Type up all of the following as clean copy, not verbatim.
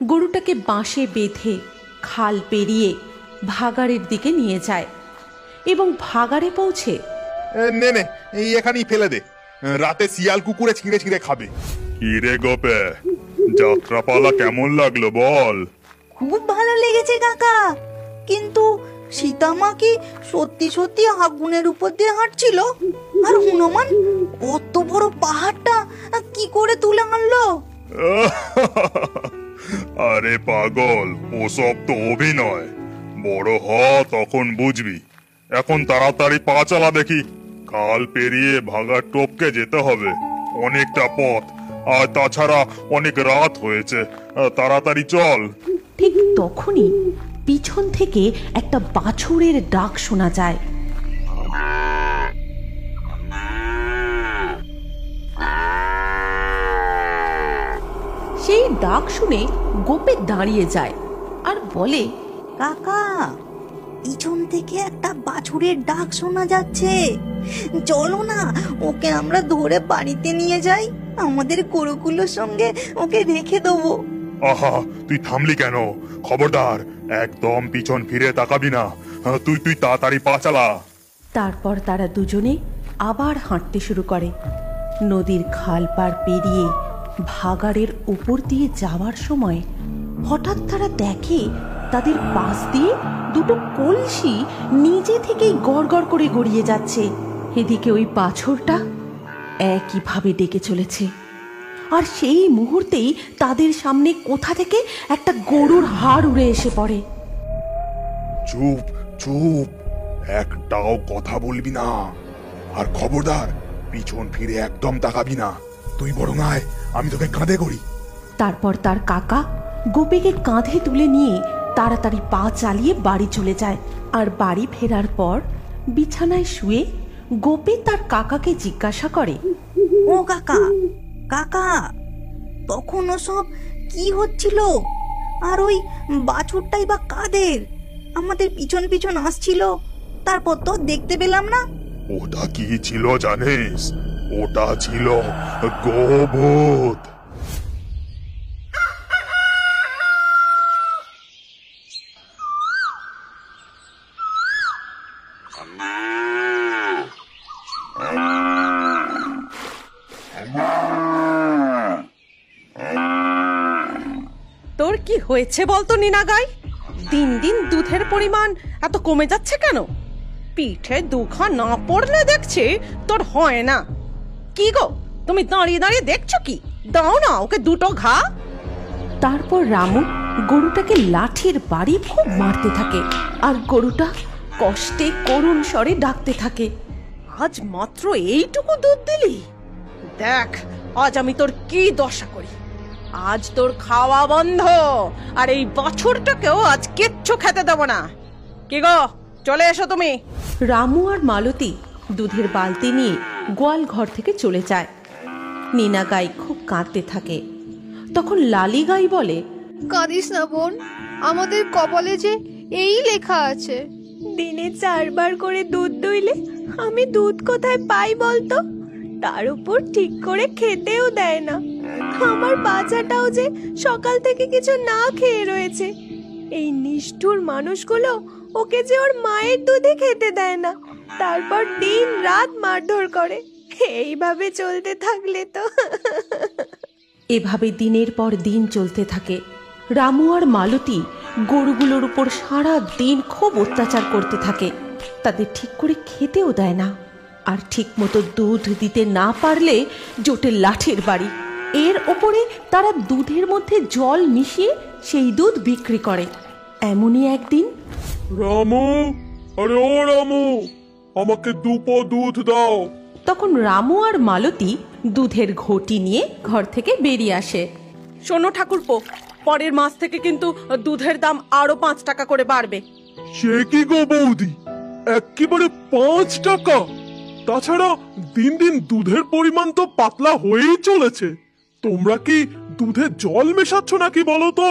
গরুটাকে বাঁশে বেঁধে খাল পেরিয়ে ভাগাড়ের দিকে নিয়ে যায় এবং ভাগাড়ে পৌঁছে নে নে এই এখানেই ফেলে দে, রাতে শিয়াল কুকুরে ছিঁড়ে ছিঁড়ে খাবে। কি রে গোপে, যাত্রাপালা কেমন লাগলো বল? খুব ভালো লেগেছে কাকা, কিন্তু সীতামা কি সত্যি সত্যি আগুনের উপর দিয়ে হাঁটছিল? আর হনুমান অত বড় পাহাড়টা কি করে তুলে আনলো? আরে পাগল, ওসব তো অভিনয়। বড় হ তখন বুঝবি। এখন তাড়াতাড়ি পা চালা দেখি, খাল পেরিয়ে ভাগাড় টপকে যেতে হবে, অনেকটা পথ, আর তাছাড়া অনেক রাত হয়েছে, তাড়াতাড়ি চল। ঠিক তখনই পিছন থেকে একটা বাছুরের ডাক শোনা যায়। সেই ডাক শুনে গোপে দাঁড়িয়ে যায় আর বলে, কাকা, পিছন থেকে একটা বাছুরের ডাক শোনা যাচ্ছে, চলো না ওকে আমরা ধরে বাড়িতে নিয়ে যাই, আমাদের গরুগুলোর সঙ্গে ওকে রেখে দেবো। আহা, তুই থামলি কেন? খবরদার, একদম পিছন ফিরে তাকাবি না। তুই তাড়াতাড়ি পা চালা। তারপর তারা দুজনে আবার হাঁটতে শুরু করে। নদীর খাল পার পেরিয়ে ভাগাড়ের উপর দিয়ে যাওয়ার সময় হঠাৎ তারা দেখে তাদের পাশ দিয়ে দুটো কলসি নিজে থেকেই গড়গড় করে গড়িয়ে যাচ্ছে। এদিকে ওই বাছুরটা একইভাবে ডেকে চলেছে। আর সেই মুহূর্তেই তাদের সামনে কোথা থেকে একটা গরুর হাড় উড়ে এসে পড়ে। চুপ চুপ, একটাও কথা বলবি না, আর খবরদার পিছন ফিরে একদম তাকাবি না। তুই বরং আয়, আমি তোকে কাঁধে করি। তারপর তার কাকা গোপীকে কাঁধে তুলে নিয়ে তাড়াতাড়ি পা চালিয়ে বাড়ি চলে যায়। আর বাড়ি ফেরার পর বিছানায় শুয়ে গোপী তার কাকাকে জিজ্ঞাসা করে, ও কাকা, কাকা, তখন ওসব কি হচ্ছিল? আর ওই বাছুরটাই বা কাদের? আমাদের পিছন পিছন আসছিল, তারপর তো দেখতে পেলাম না। ওটা কি ছিল জানিস? ওটা ছিল গোভূত। তোর কি হয়েছে বলতো নিনাগাই? দিন দিন দুধের পরিমাণ এত কমে যাচ্ছে কেন? পিঠে দুখা না পড়লে দেখছি তোর হয় না। কি গো, তুমি দাঁড়িয়ে দাঁড়িয়ে দেখছো কি? দাও না ওকে দুটো ঘা। তারপর রামু গরুটাকে লাঠির বাড়ি খুব মারতে থাকে আর গরুটা কষ্টে করুণ স্বরে ডাকতে থাকে, আজ মাত্র এইটুকু দুধ দিলি? দেখ আজ আমি তোর কি দশা করি। আজ তোর খাওয়া বন্ধ, আর এই বাছুরটাকেও আজ কিচ্ছু খেতে দেবো না। কি গো, চলে এসো তুমি। রামু আর মালতী দুধের বালতি নিয়ে গোয়াল ঘর থেকে চলে যায়। নীনা গাই খুব কাঁদতে থাকে। তখন লালি গাই বলে, কাঁদিস না বোন, আমাদের কপালে যে এই লেখা আছে, দিনে 4 বার করে দুধ দইলে আমি দুধ কোথায় পাই বলতো? তার উপর ঠিক করে খেতেও দেয় না। আমার বাচ্চাটাও যে সকাল থেকে কিছু না খেয়ে রয়েছে। এই নিষ্ঠুর মানুষগুলো ওকে যে ওর মায়ের দুধে খেতে দেয় না, তারপর দিন রাত মারধর করে। এইভাবে চলতে থাকলে তো। এভাবে দিনের পর দিন চলতে থাকে। রামু আর মালতী গরুগুলোর উপর সারা দিন খুব অত্যাচার করতে থাকে। তাদের ঠিক করে খেতেও দেয় না, আর ঠিক মতো দুধ দিতে না পারলে জোটে লাঠির বাড়ি। এর ওপরে তারা দুধের মধ্যে জল মিশিয়ে সেই দুধ বিক্রি করে। এমনই একদিন, রামু, আরে ও রামু, আমাকে 2 পো দুধ দাও। তখন রামু আর মালতী দুধের ঘটি নিয়ে ঘর থেকে বেরিয়ে আসে। শোনো ঠাকুরপো, পরের মাস থেকে কিন্তু দুধের দাম আরো 5 টাকা করে বাড়বে। সে কি গো বৌদি, একেবারে 5 টাকা? তাছাড়া দিন দিন দুধের পরিমাণ তো পাতলা হয়েই চলেছে। তোমরা কি দুধে জল মেশাচ্ছ নাকি বলো তো?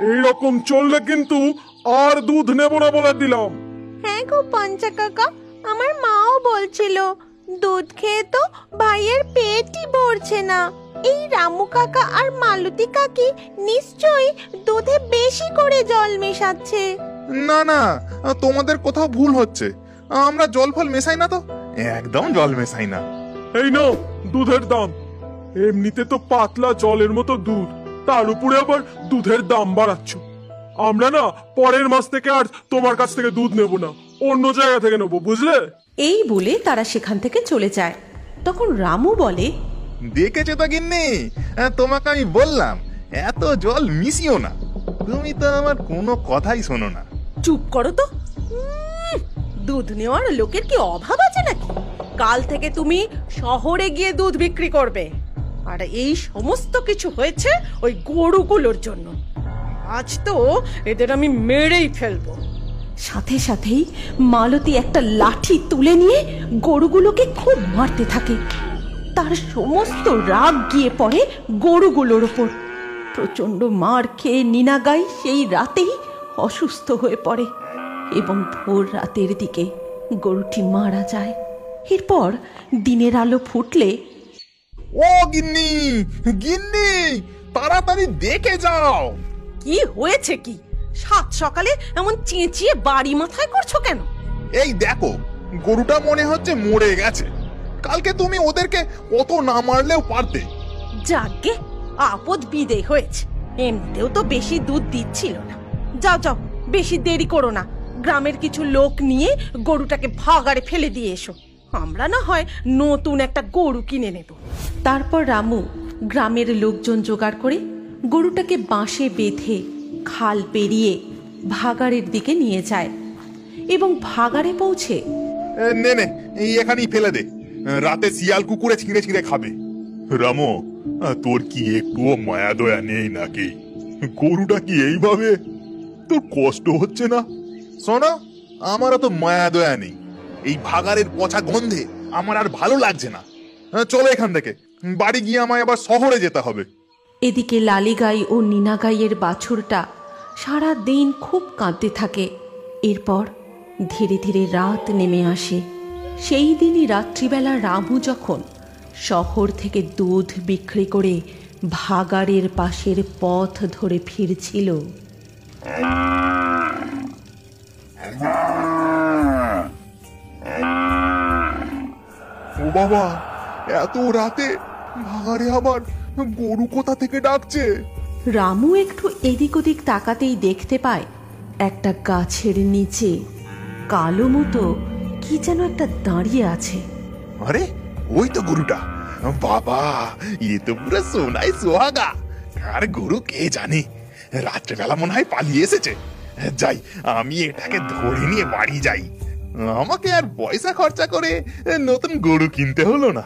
এইরকম চললে কিন্তু আর দুধ নেব না বলে দিলাম। হ্যাঁ গো পঞ্চা কাকা, আমার মাও বলছিল দুধ খেয়ে তো ভাইয়ের পেটই ভরছে না। এই রামু কাকা আর মালতী কাকি নিশ্চয়ই দুধে বেশি করে জল মেশাচ্ছে। না না, তোমাদের কোথাও ভুল হচ্ছে। আমরা জল ফল মেশাই না তো, একদম জল মেশাই না। এই নাও দুধের দাম। এমনিতে তো পাতলা জলের মতো দুধ, তার উপরে আবার দুধের দাম বাড়াচ্ছ। আমরা না পরের মাস থেকে আর তোমার কাছ থেকে দুধ নেব না, অন্য জায়গা থেকে নেবো, বুঝলে? এই বলে তারা সেখান থেকে চলে যায়। তখন রামু বলে, দেখেছো তো গিন্নি, তোমাকে আমি বললাম এত জল মিশিও না, তুমি তো আমার কোনো কথাই শোনো না। চুপ করো তো। দুধ নেওয়ার লোকের কি অভাব আছে নাকি? কাল থেকে তুমি শহরে গিয়ে দুধ বিক্রি করবে। আর এই সমস্ত কিছু হয়েছে ওই গরুগুলোর জন্য। আজ তো এদের আমি মেরেই ফেলবো। সাথে সাথেই মালতী একটা লাঠি তুলে নিয়ে গরুগুলোকে খুব মারতে থাকে। তার সমস্ত রাগ গিয়ে পড়ে গরুগুলোর ওপর। প্রচন্ড মার খেয়ে নীনাগাই সেই রাতেই অসুস্থ হয়ে পড়ে এবং ভোর রাতের দিকে গরুটি মারা যায়। এরপর দিনের আলো ফুটলে, ও গিন্নি, গিন্নি, তাড়াতাড়ি দেখে যাও। কি হয়েছে কি? সাত সকালে এমন চেঁচিয়ে বাড়ি মাথায় করছো কেন? এই দেখো, গরুটা মনে হচ্ছে মরে গেছে। কালকে তুমি ওদেরকে অত না মারলেও পারতে। যাকে আপদ বিদে হয়েছে। এমনিতেও তো বেশি দুধ দিচ্ছিল না। যাও যাও, বেশি দেরি করো না। গ্রামের কিছু লোক নিয়ে গরুটাকে ভাগাড়ে ফেলে দিয়ে এসো। আমরা না হয় নতুন একটা গরু কিনে নেব। তারপর রামু গ্রামের লোকজন জোগাড় করে গরুটাকে বাঁশে বেঁধে খাল পেরিয়ে ভাগাড়ের দিকে নিয়ে যায় এবং ভাগাড়ে পৌঁছে, নে নে, এই এখানেই ফেলে দে, রাতে শিয়াল কুকুরে ছিঁড়ে ছিঁড়ে খাবে। রামো, তোর কি একটুও মায়া দয়া নেই নাকি? গরুটা কি এইভাবে, তোর কষ্ট হচ্ছে না? শোনো, আমারও তো মায়া দয়া নেই। এই ভাগাড়ের পচা গন্ধে আমার আর ভালো লাগছে না। চলো এখান থেকে, বাড়ি গিয়ে আমায় আবার শহরে যেতে হবে। এদিকে লালিগাই ও নীনাগাইয়ের বাছুরটা সারা দিন খুব কাঁদতে থাকে। এরপর ধীরে ধীরে রাত নেমে আসে। সেই দিনই রাত্রিবেলা রামু যখন শহর থেকে দুধ বিক্রি করে ভাগাড়ের পাশের পথ ধরে ফিরছিল, ও বাবা, এত রাতে ভাগাড়ে আবার গরু কোথা থেকে ডাকছে? রামু একটু এদিক ওদিক তাকাতেই দেখতে পায় একটা গাছের নিচে কালো মতো কি যেন একটা দাঁড়িয়ে আছে। আরে ওই তো গরুটা। বাবা, এ তো পুরো সোনাই সোহাগা। আর গরু কে জানে, রাত্রেবেলা মনে হয় পালিয়ে এসেছে। যাই, আমি এটাকে ধরে নিয়ে বাড়ি যাই। আমাকে আর পয়সা খরচা করে নতুন গরু কিনতে হলো না।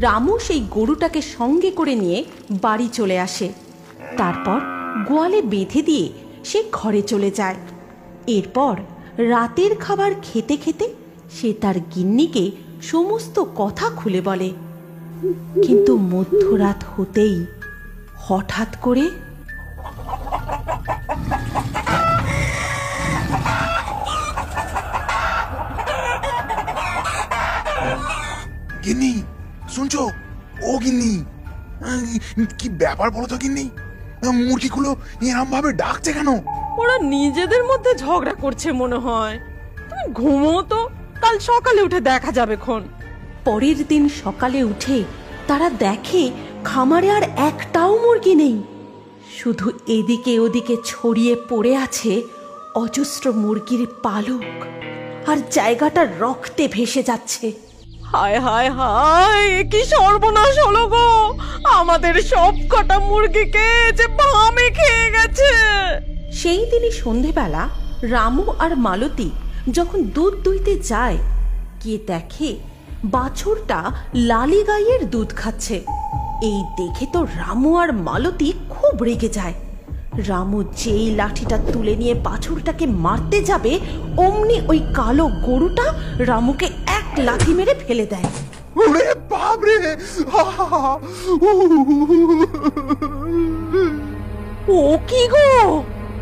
রামু সেই গরুটাকে সঙ্গে করে নিয়ে বাড়ি চলে আসে। তারপর গোয়ালে বেঁধে দিয়ে সে ঘরে চলে যায়। এরপর রাতের খাবার খেতে খেতে সে তার গিন্নিকে সমস্ত কথা খুলে বলে। কিন্তু মধ্যরাত হতেই হঠাৎ করে গিন্নি, শুনছো? ও গিন্নি, কি ব্যাপার বলো তো গিন্নি? মুরগিগুলো এরম ভাবে ডাকছে কেন? ওরা নিজেদের মধ্যে ঝগড়া করছে মনে হয়। তুমি ঘুমো তো, কাল সকালে উঠে দেখা যাবে খন। পরের দিন সকালে উঠে তারা দেখে খামারে আর একটাও মুরগি নেই। শুধু এদিকে ওদিকে ছড়িয়ে পড়ে আছে অজস্র মুরগির পালক, আর জায়গাটা রক্তে ভেসে যাচ্ছে। হায় হায় হায়, কি সর্বনাশ হলো গো! আমাদের সব কটা মুরগিকে যে বামে খেয়ে গেছে। সেই দিনই সন্ধেবেলা রামু আর মালতী যখন দুধ দুইতে যায়, গিয়ে দেখে বাছুরটা লালিগাইয়ের দুধ খাচ্ছে। এই দেখে তো রামু আর মালতী খুব রেগে যায়। রামু যেই লাঠিটা তুলে নিয়ে বাছুরটাকে মারতে যাবে, অমনি ওই কালো গরুটা রামুকে এক লাথি মেরে ফেলে দেয়। ওরে বাপরে! ও কি গো,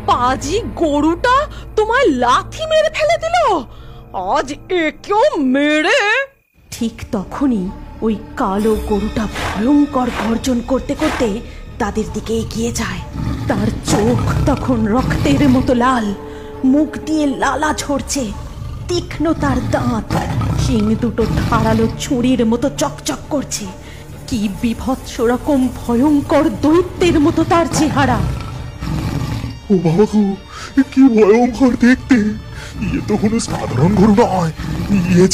পাজি গরুটা তোমায় লাথি মেরে ফেলে দিল? আজ একেও মেরে। ঠিক তখনই ওই কালো গরুটা ভয়ঙ্কর গর্জন করতে করতে তাদের দিকে এগিয়ে যায়। তার চোখ তখন রক্তের মতো লাল, মুখ দিয়ে লালা ঝরছে, তীক্ষ্ণ তার দাঁত, শিং দুটো ধারালো ছুরির মতো চকচক করছে। কি বিভৎস রকম ভয়ঙ্কর দৈত্যের মতো তার চেহারা। ও বাবা গো, কি ভয়ঙ্কর দেখতে! ইয়ে তো কোনো সাধারণ গরু নয়, ইয়ে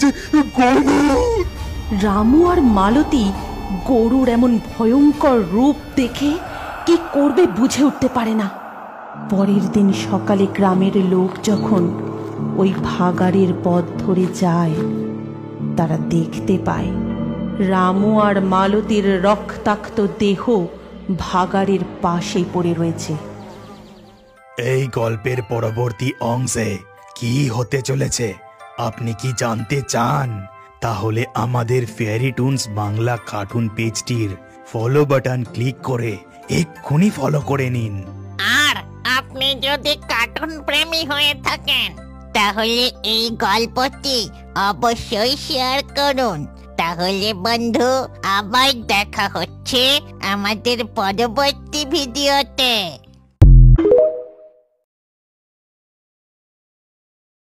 যে গরু! রামু আর মালতী গরুর এমন ভয়ঙ্কর রূপ দেখে কি করবে বুঝে উঠতে পারে না। পরের দিন সকালে গ্রামের লোক যখন ওই ভাগাড়ের পথ ধরে যায়, তারা দেখতে পায় রামু আর মালতীর রক্তাক্ত দেহ ভাগাড়ের পাশে পড়ে রয়েছে। এই গল্পের পরবর্তী অংশে কি হতে চলেছে আপনি কি জানতে চান? তাহলে আমাদের ফেয়ারি টুনস বাংলা কার্টুন পেজটির ফলো বাটন ক্লিক করে এক্ষুনি ফলো করে নিন। আর আপনি যদি কার্টুন প্রেমী হয়ে থাকেন তাহলে এই গল্পটি অবশ্যই শেয়ার করুন। তাহলে বন্ধু, আবার দেখা হচ্ছে আমাদের পরবর্তী ভিডিওতে।